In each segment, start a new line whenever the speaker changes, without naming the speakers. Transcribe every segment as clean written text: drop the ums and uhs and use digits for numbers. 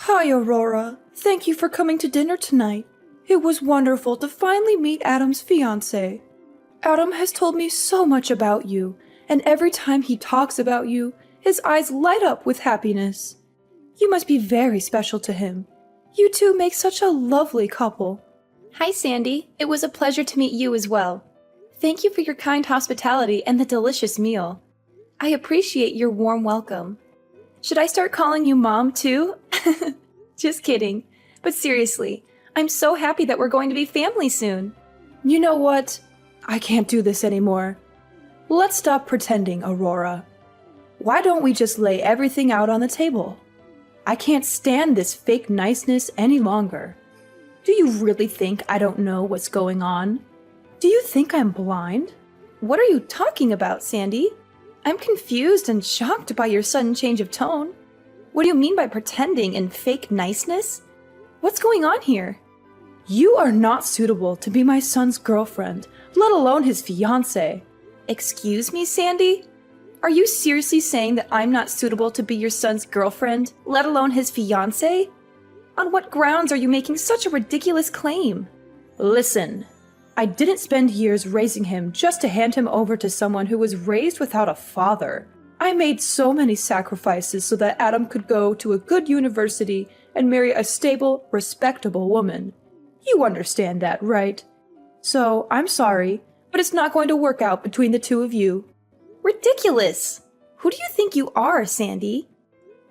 Hi, Aurora. Thank you for coming to dinner tonight. It was wonderful to finally meet Adam's fiancé. Adam has told me so much about you, and every time he talks about you, his eyes light up with happiness. You must be very special to him. You two make such a lovely couple.
Hi, Sandy. It was a pleasure to meet you as well. Thank you for your kind hospitality and the delicious meal. I appreciate your warm welcome. Should I start calling you Mom, too? Just kidding. But seriously, I'm so happy that we're going to be family soon.
You know what? I can't do this anymore. Let's stop pretending, Aurora. Why don't we just lay everything out on the table? I can't stand this fake niceness any longer. Do you really think I don't know what's going on? Do you think I'm blind?
What are you talking about, Sandy? I'm confused and shocked by your sudden change of tone. What do you mean by pretending and fake niceness? What's going on here?
You are not suitable to be my son's girlfriend, let alone his fiancé.
Excuse me, Sandy? Are you seriously saying that I'm not suitable to be your son's girlfriend, let alone his fiancé? On what grounds are you making such a ridiculous claim?
Listen, I didn't spend years raising him just to hand him over to someone who was raised without a father. I made so many sacrifices so that Adam could go to a good university and marry a stable, respectable woman. You understand that, right? So, I'm sorry, but it's not going to work out between the two of you.
Ridiculous! Who do you think you are, Sandy?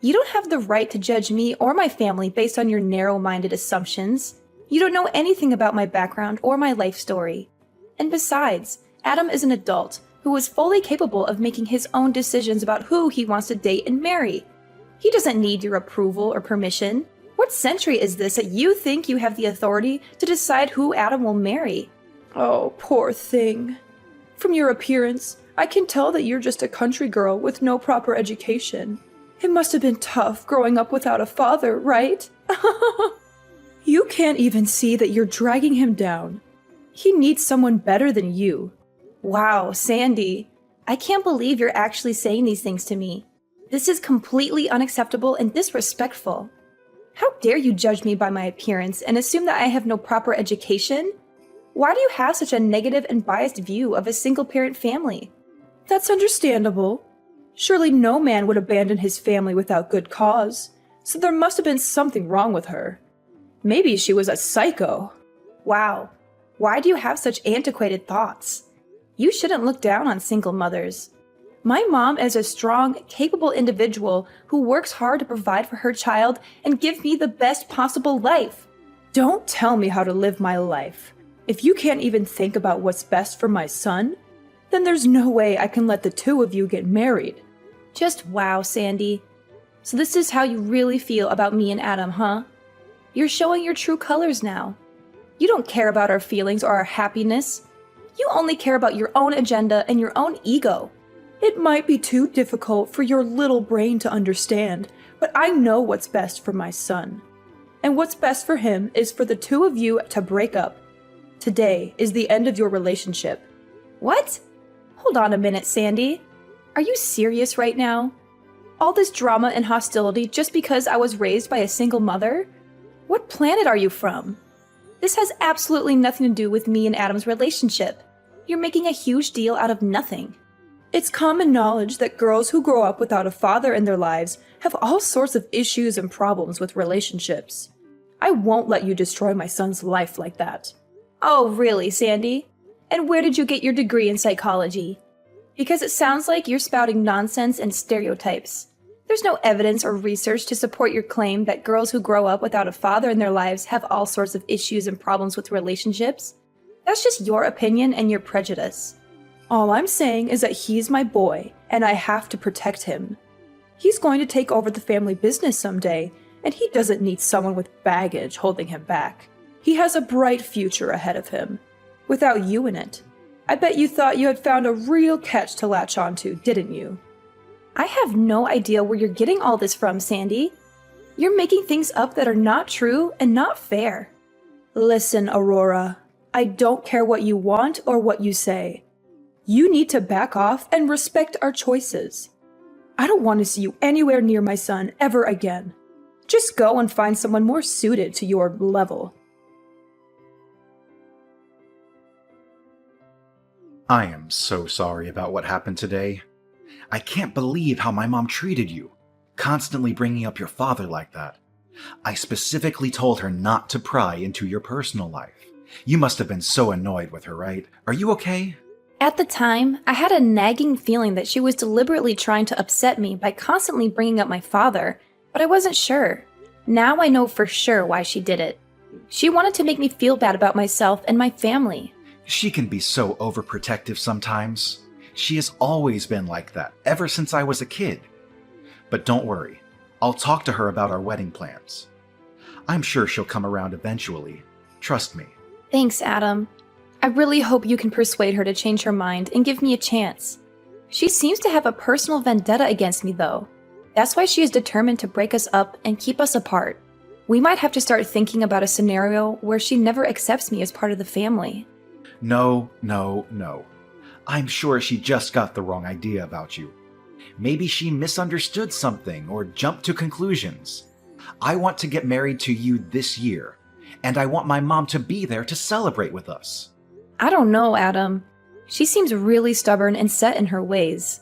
You don't have the right to judge me or my family based on your narrow-minded assumptions. You don't know anything about my background or my life story. And besides, Adam is an adult who is fully capable of making his own decisions about who he wants to date and marry. He doesn't need your approval or permission. What century is this that you think you have the authority to decide who Adam will marry?
Oh, poor thing. From your appearance, I can tell that you're just a country girl with no proper education. It must have been tough growing up without a father, right? You can't even see that you're dragging him down. He needs someone better than you.
Wow, Sandy. I can't believe you're actually saying these things to me. This is completely unacceptable and disrespectful. How dare you judge me by my appearance and assume that I have no proper education? Why do you have such a negative and biased view of a single-parent family?
That's understandable. Surely no man would abandon his family without good cause, so there must have been something wrong with her. Maybe she was a psycho.
Wow. Why do you have such antiquated thoughts? You shouldn't look down on single mothers. My mom is a strong, capable individual who works hard to provide for her child and give me the best possible life.
Don't tell me how to live my life. If you can't even think about what's best for my son, then there's no way I can let the two of you get married.
Just wow, Sandy. So this is how you really feel about me and Adam, huh? You're showing your true colors now. You don't care about our feelings or our happiness. You only care about your own agenda and your own ego.
It might be too difficult for your little brain to understand, but I know what's best for my son. And what's best for him is for the two of you to break up. Today is the end of your relationship.
What? Hold on a minute, Sandy. Are you serious right now? All this drama and hostility just because I was raised by a single mother? What planet are you from? This has absolutely nothing to do with me and Adam's relationship. You're making a huge deal out of nothing.
It's common knowledge that girls who grow up without a father in their lives have all sorts of issues and problems with relationships. I won't let you destroy my son's life like that.
Oh, really, Sandy? And where did you get your degree in psychology? Because it sounds like you're spouting nonsense and stereotypes. There's no evidence or research to support your claim that girls who grow up without a father in their lives have all sorts of issues and problems with relationships. That's just your opinion and your prejudice.
All I'm saying is that he's my boy, and I have to protect him. He's going to take over the family business someday, and he doesn't need someone with baggage holding him back. He has a bright future ahead of him, without you in it. I bet you thought you had found a real catch to latch onto, didn't you?
I have no idea where you're getting all this from, Sandy. You're making things up that are not true and not fair.
Listen, Aurora, I don't care what you want or what you say. You need to back off and respect our choices. I don't want to see you anywhere near my son ever again. Just go and find someone more suited to your level.
I am so sorry about what happened today. I can't believe how my mom treated you, constantly bringing up your father like that. I specifically told her not to pry into your personal life. You must have been so annoyed with her, right? Are you okay?
At the time, I had a nagging feeling that she was deliberately trying to upset me by constantly bringing up my father, but I wasn't sure. Now I know for sure why she did it. She wanted to make me feel bad about myself and my family.
She can be so overprotective sometimes. She has always been like that, ever since I was a kid. But don't worry, I'll talk to her about our wedding plans. I'm sure she'll come around eventually. Trust me.
Thanks, Adam. I really hope you can persuade her to change her mind and give me a chance. She seems to have a personal vendetta against me, though. That's why she is determined to break us up and keep us apart. We might have to start thinking about a scenario where she never accepts me as part of the family.
No. I'm sure she just got the wrong idea about you. Maybe she misunderstood something or jumped to conclusions. I want to get married to you this year, and I want my mom to be there to celebrate with us.
I don't know, Adam. She seems really stubborn and set in her ways.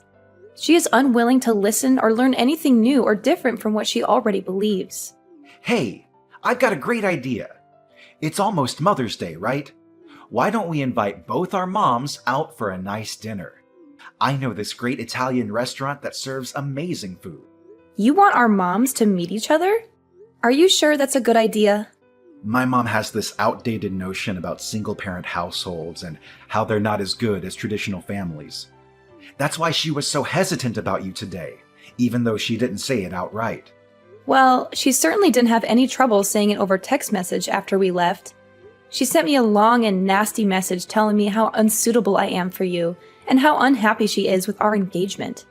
She is unwilling to listen or learn anything new or different from what she already believes.
Hey, I've got a great idea. It's almost Mother's Day, right? Why don't we invite both our moms out for a nice dinner? I know this great Italian restaurant that serves amazing food.
You want our moms to meet each other? Are you sure that's a good idea?
My mom has this outdated notion about single-parent households and how they're not as good as traditional families. That's why she was so hesitant about you today, even though she didn't say it outright.
Well, she certainly didn't have any trouble saying it over text message after we left. She sent me a long and nasty message telling me how unsuitable I am for you and how unhappy she is with our engagement.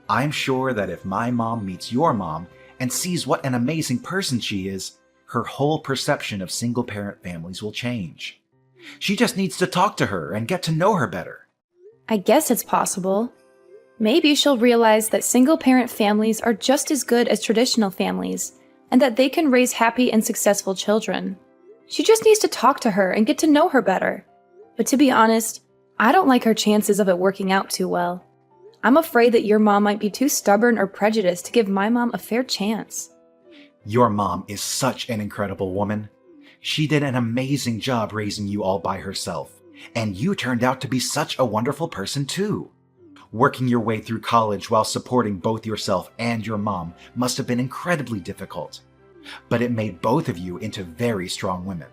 I'm sure that if my mom meets your mom and sees what an amazing person she is, her whole perception of single-parent families will change. She just needs to talk to her and get to know her better.
I guess it's possible. Maybe she'll realize that single-parent families are just as good as traditional families, and that they can raise happy and successful children. She just needs to talk to her and get to know her better. But to be honest, I don't like her chances of it working out too well. I'm afraid that your mom might be too stubborn or prejudiced to give my mom a fair chance.
Your mom is such an incredible woman. She did an amazing job raising you all by herself, and you turned out to be such a wonderful person too. Working your way through college while supporting both yourself and your mom must have been incredibly difficult, but it made both of you into very strong women.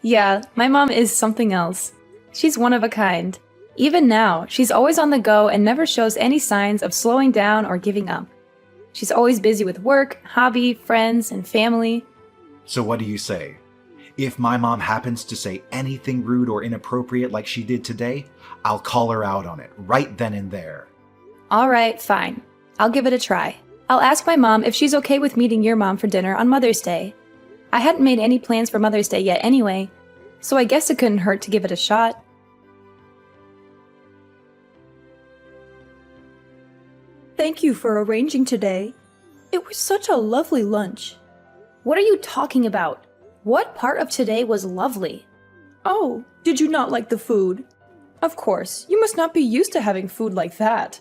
Yeah, my mom is something else. She's one of a kind. Even now, she's always on the go and never shows any signs of slowing down or giving up. She's always busy with work, hobby, friends, and family.
So what do you say? If my mom happens to say anything rude or inappropriate like she did today, I'll call her out on it right then and there.
Alright, fine. I'll give it a try. I'll ask my mom if she's okay with meeting your mom for dinner on Mother's Day. I hadn't made any plans for Mother's Day yet anyway, so I guess it couldn't hurt to give it a shot.
Thank you for arranging today. It was such a lovely lunch.
What are you talking about? What part of today was lovely?
Oh, did you not like the food? Of course, you must not be used to having food like that.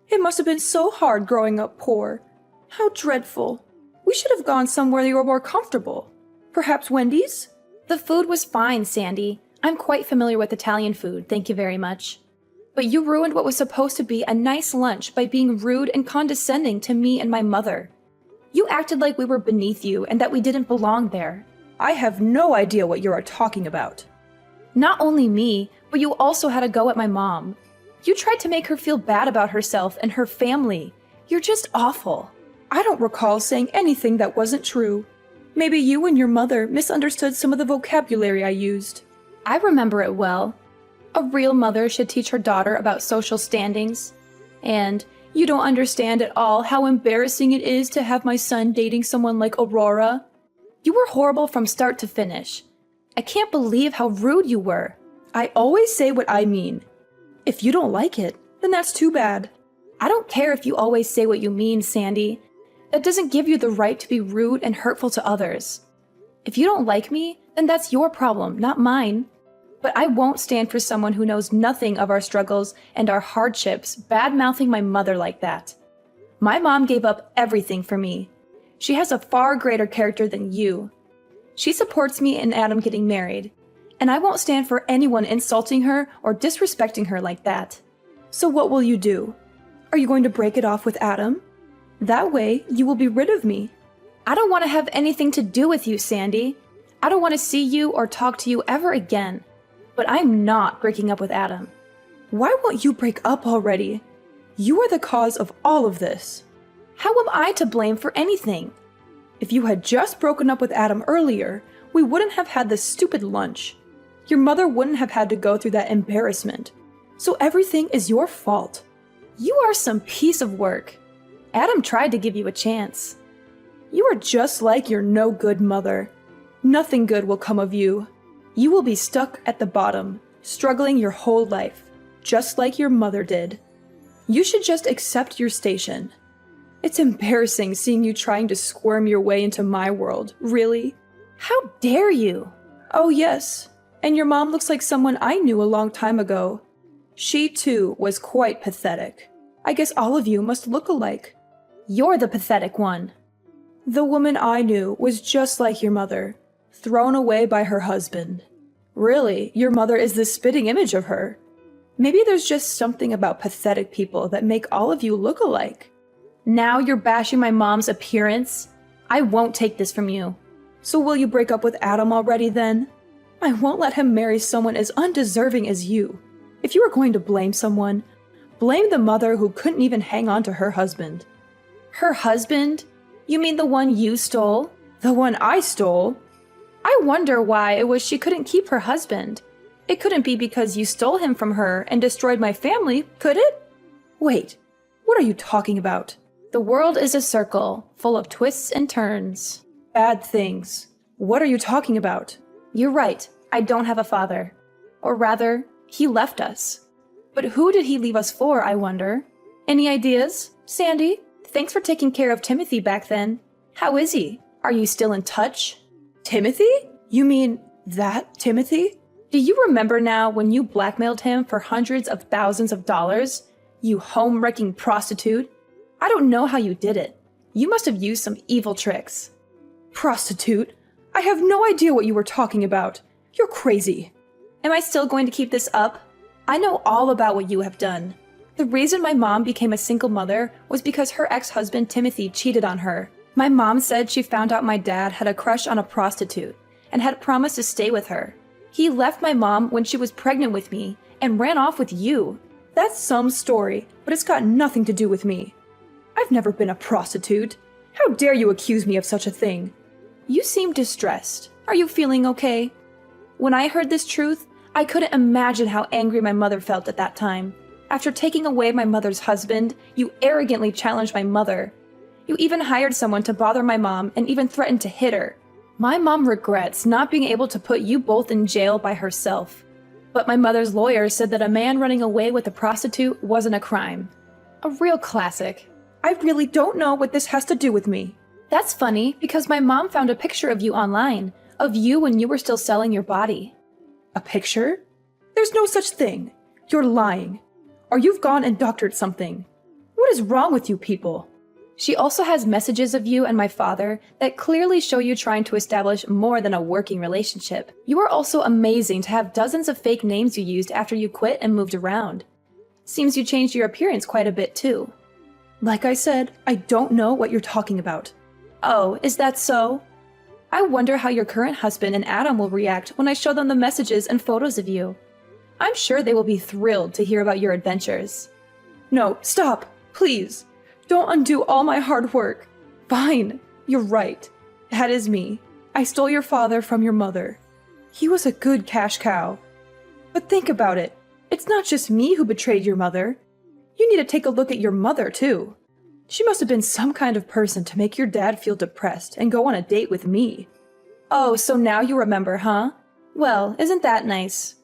It must have been so hard growing up poor. How dreadful. We should have gone somewhere you were more comfortable. Perhaps Wendy's?
The food was fine, Sandy. I'm quite familiar with Italian food, thank you very much. But you ruined what was supposed to be a nice lunch by being rude and condescending to me and my mother. You acted like we were beneath you and that we didn't belong there.
I have no idea what you are talking about.
Not only me, but you also had a go at my mom. You tried to make her feel bad about herself and her family. You're just awful.
I don't recall saying anything that wasn't true. Maybe you and your mother misunderstood some of the vocabulary I used.
I remember it well. A real mother should teach her daughter about social standings. And you don't understand at all how embarrassing it is to have my son dating someone like Aurora. You were horrible from start to finish. I can't believe how rude you were.
I always say what I mean. If you don't like it, then that's too bad.
I don't care if you always say what you mean, Sandy. That doesn't give you the right to be rude and hurtful to others. If you don't like me, then that's your problem, not mine. But I won't stand for someone who knows nothing of our struggles and our hardships bad-mouthing my mother like that. My mom gave up everything for me. She has a far greater character than you. She supports me and Adam getting married, and I won't stand for anyone insulting her or disrespecting her like that.
So what will you do? Are you going to break it off with Adam? That way, you will be rid of me.
I don't want to have anything to do with you, Sandy. I don't want to see you or talk to you ever again. But I'm not breaking up with Adam.
Why won't you break up already? You are the cause of all of this.
How am I to blame for anything?
If you had just broken up with Adam earlier, we wouldn't have had this stupid lunch. Your mother wouldn't have had to go through that embarrassment. So everything is your fault.
You are some piece of work. Adam tried to give you a chance.
You are just like your no-good mother. Nothing good will come of you. You will be stuck at the bottom, struggling your whole life, just like your mother did. You should just accept your station. It's embarrassing seeing you trying to squirm your way into my world, really.
How dare you?
Oh yes, and your mom looks like someone I knew a long time ago. She too was quite pathetic. I guess all of you must look alike.
You're the pathetic one.
The woman I knew was just like your mother, thrown away by her husband. Really, your mother is the spitting image of her. Maybe there's just something about pathetic people that make all of you look alike.
Now you're bashing my mom's appearance? I won't take this from you.
So will you break up with Adam already then? I won't let him marry someone as undeserving as you. If you are going to blame someone, blame the mother who couldn't even hang on to her husband.
Her husband? You mean the one you stole?
The one I stole?
I wonder why it was she couldn't keep her husband. It couldn't be because you stole him from her and destroyed my family, could it?
Wait, what are you talking about?
The world is a circle, full of twists and turns.
Bad things. What are you talking about?
You're right, I don't have a father. Or rather, he left us. But who did he leave us for, I wonder? Any ideas? Sandy, thanks for taking care of Timothy back then. How is he? Are you still in touch?
Timothy? You mean that Timothy?
Do you remember now when you blackmailed him for hundreds of thousands of dollars? You home-wrecking prostitute? I don't know how you did it. You must have used some evil tricks.
Prostitute? I have no idea what you were talking about. You're crazy.
Am I still going to keep this up? I know all about what you have done. The reason my mom became a single mother was because her ex-husband Timothy cheated on her. My mom said she found out my dad had a crush on a prostitute and had promised to stay with her. He left my mom when she was pregnant with me and ran off with you.
That's some story, but it's got nothing to do with me. I've never been a prostitute. How dare you accuse me of such a thing?
You seem distressed. Are you feeling okay? When I heard this truth, I couldn't imagine how angry my mother felt at that time. After taking away my mother's husband, you arrogantly challenged my mother. You even hired someone to bother my mom and even threatened to hit her. My mom regrets not being able to put you both in jail by herself. But my mother's lawyer said that a man running away with a prostitute wasn't a crime. A real classic.
I really don't know what this has to do with me.
That's funny, because my mom found a picture of you online, of you when you were still selling your body.
A picture? There's no such thing. You're lying. Or you've gone and doctored something. What is wrong with you people?
She also has messages of you and my father that clearly show you trying to establish more than a working relationship. You are also amazing to have dozens of fake names you used after you quit and moved around. Seems you changed your appearance quite a bit too.
Like I said, I don't know what you're talking about.
Oh, is that so? I wonder how your current husband and Adam will react when I show them the messages and photos of you. I'm sure they will be thrilled to hear about your adventures.
No, stop, please. Don't undo all my hard work. Fine, you're right. That is me. I stole your father from your mother. He was a good cash cow. But think about it. It's not just me who betrayed your mother. You need to take a look at your mother, too. She must have been some kind of person to make your dad feel depressed and go on a date with me.
Oh, so now you remember, huh? Well, isn't that nice?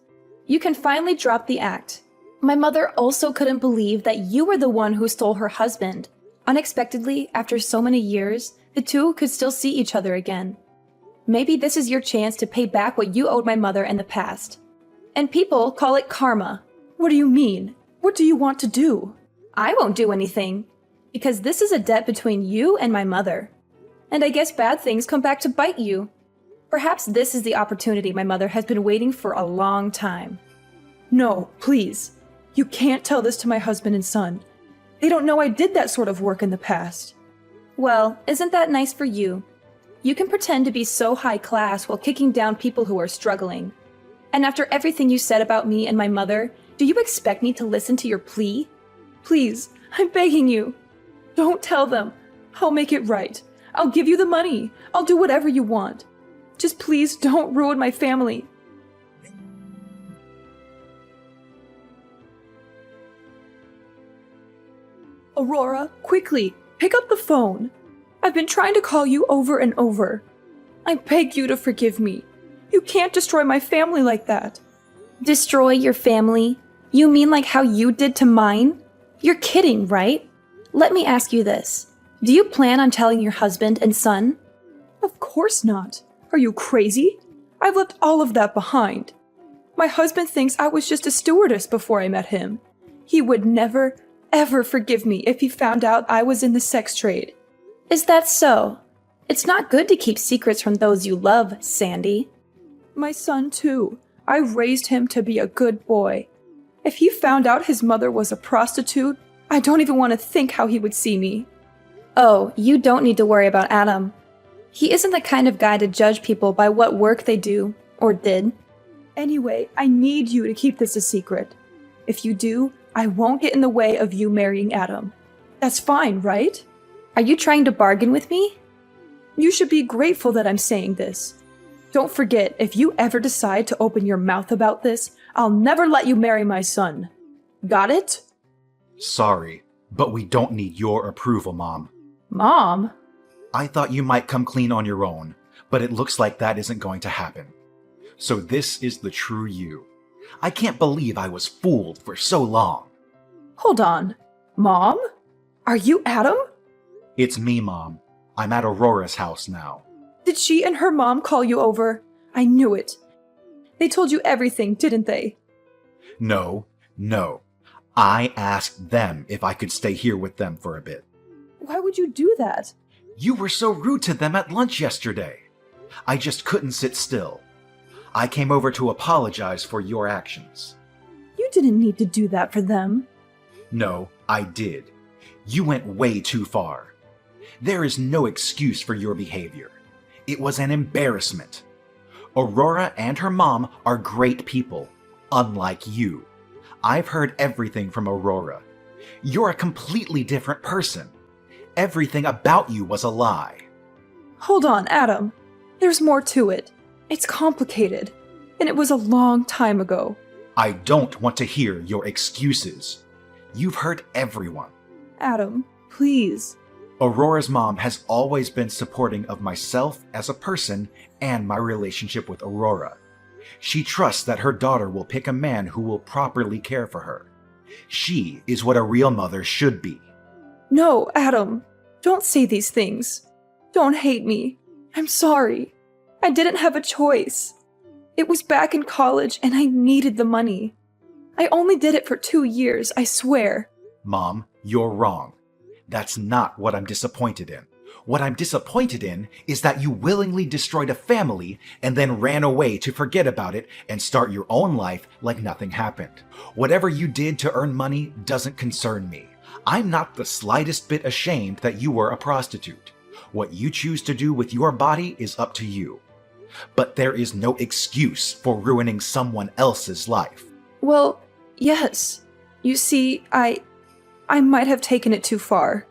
You can finally drop the act. My mother also couldn't believe that you were the one who stole her husband. Unexpectedly, after so many years, the two could still see each other again. Maybe this is your chance to pay back what you owed my mother in the past. And people call it karma.
What do you mean? What do you want to do?
I won't do anything, because this is a debt between you and my mother. And I guess bad things come back to bite you. Perhaps this is the opportunity my mother has been waiting for a long time.
No, please. You can't tell this to my husband and son. They don't know I did that sort of work in the past.
Well, isn't that nice for you? You can pretend to be so high class while kicking down people who are struggling. And after everything you said about me and my mother, do you expect me to listen to your plea?
Please, I'm begging you. Don't tell them. I'll make it right. I'll give you the money. I'll do whatever you want. Just please don't ruin my family. Aurora, quickly, pick up the phone. I've been trying to call you over and over. I beg you to forgive me. You can't destroy my family like that.
Destroy your family? You mean like how you did to mine? You're kidding, right? Let me ask you this. Do you plan on telling your husband and son?
Of course not. Are you crazy? I've left all of that behind. My husband thinks I was just a stewardess before I met him. He would never, ever forgive me if he found out I was in the sex trade.
Is that so? It's not good to keep secrets from those you love, Sandy.
My son, too. I raised him to be a good boy. If he found out his mother was a prostitute, I don't even want to think how he would see me.
Oh, you don't need to worry about Adam. He isn't the kind of guy to judge people by what work they do, or did.
Anyway, I need you to keep this a secret. If you do, I won't get in the way of you marrying Adam. That's fine, right?
Are you trying to bargain with me?
You should be grateful that I'm saying this. Don't forget, if you ever decide to open your mouth about this, I'll never let you marry my son. Got it?
Sorry, but we don't need your approval, Mom.
Mom?
I thought you might come clean on your own, but it looks like that isn't going to happen. So this is the true you. I can't believe I was fooled for so long.
Hold on. Mom? Are you Adam?
It's me, Mom. I'm at Aurora's house now.
Did she and her mom call you over? I knew it. They told you everything, didn't they?
No. I asked them if I could stay here with them for a bit.
Why would you do that?
You were so rude to them at lunch yesterday. I just couldn't sit still. I came over to apologize for your actions.
You didn't need to do that for them.
No, I did. You went way too far. There is no excuse for your behavior. It was an embarrassment. Aurora and her mom are great people, unlike you. I've heard everything from Aurora. You're a completely different person. Everything about you was a lie.
Hold on, Adam. There's more to it. It's complicated, and it was a long time ago.
I don't want to hear your excuses. You've hurt everyone.
Adam, please.
Aurora's mom has always been supporting of myself as a person and my relationship with Aurora. She trusts that her daughter will pick a man who will properly care for her. She is what a real mother should be.
No, Adam. Don't say these things. Don't hate me. I'm sorry. I didn't have a choice. It was back in college and I needed the money. I only did it for 2 years, I swear.
Mom, you're wrong. That's not what I'm disappointed in. What I'm disappointed in is that you willingly destroyed a family and then ran away to forget about it and start your own life like nothing happened. Whatever you did to earn money doesn't concern me. I'm not the slightest bit ashamed that you were a prostitute. What you choose to do with your body is up to you. But there is no excuse for ruining someone else's life.
Well, yes. You see, I might have taken it too far.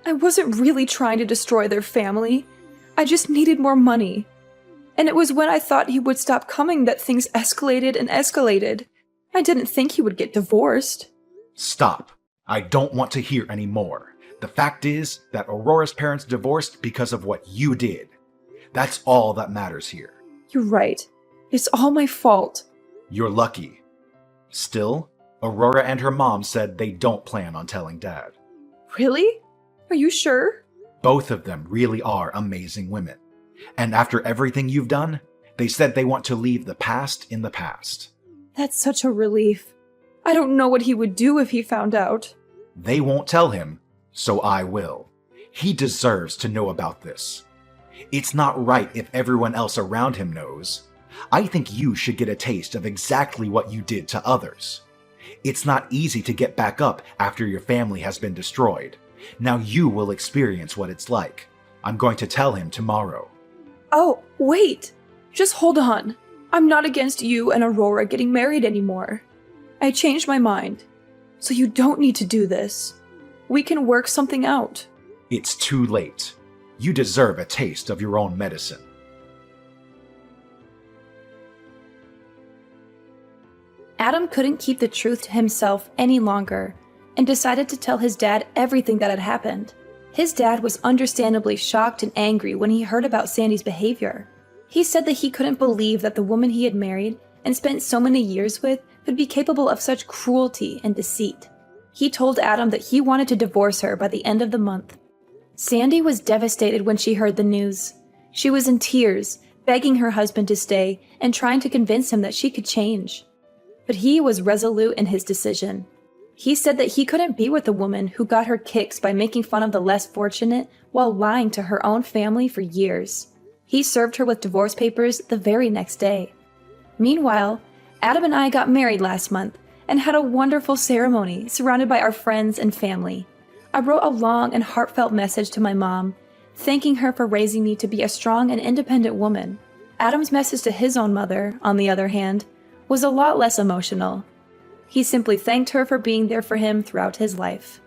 I wasn't really trying to destroy their family. I just needed more money. And it was when I thought he would stop coming that things escalated and escalated. I didn't think he would get divorced.
Stop. I don't want to hear any more. The fact is that Aurora's parents divorced because of what you did. That's all that matters here.
You're right. It's all my fault.
You're lucky. Still, Aurora and her mom said they don't plan on telling Dad.
Really? Are you sure?
Both of them really are amazing women. And after everything you've done, they said they want to leave the past in the past.
That's such a relief. I don't know what he would do if he found out.
They won't tell him, so I will. He deserves to know about this. It's not right if everyone else around him knows. I think you should get a taste of exactly what you did to others. It's not easy to get back up after your family has been destroyed. Now you will experience what it's like. I'm going to tell him tomorrow.
Oh, wait! Just hold on. I'm not against you and Aurora getting married anymore. I changed my mind. So you don't need to do this. We can work something out.
It's too late. You deserve a taste of your own medicine.
Adam couldn't keep the truth to himself any longer and decided to tell his dad everything that had happened. His dad was understandably shocked and angry when he heard about Sandy's behavior. He said that he couldn't believe that the woman he had married and spent so many years with could be capable of such cruelty and deceit. He told Adam that he wanted to divorce her by the end of the month. Sandy was devastated when she heard the news. She was in tears, begging her husband to stay and trying to convince him that she could change. But he was resolute in his decision. He said that he couldn't be with a woman who got her kicks by making fun of the less fortunate while lying to her own family for years. He served her with divorce papers the very next day. Meanwhile, Adam and I got married last month and had a wonderful ceremony surrounded by our friends and family. I wrote a long and heartfelt message to my mom, thanking her for raising me to be a strong and independent woman. Adam's message to his own mother, on the other hand, was a lot less emotional. He simply thanked her for being there for him throughout his life.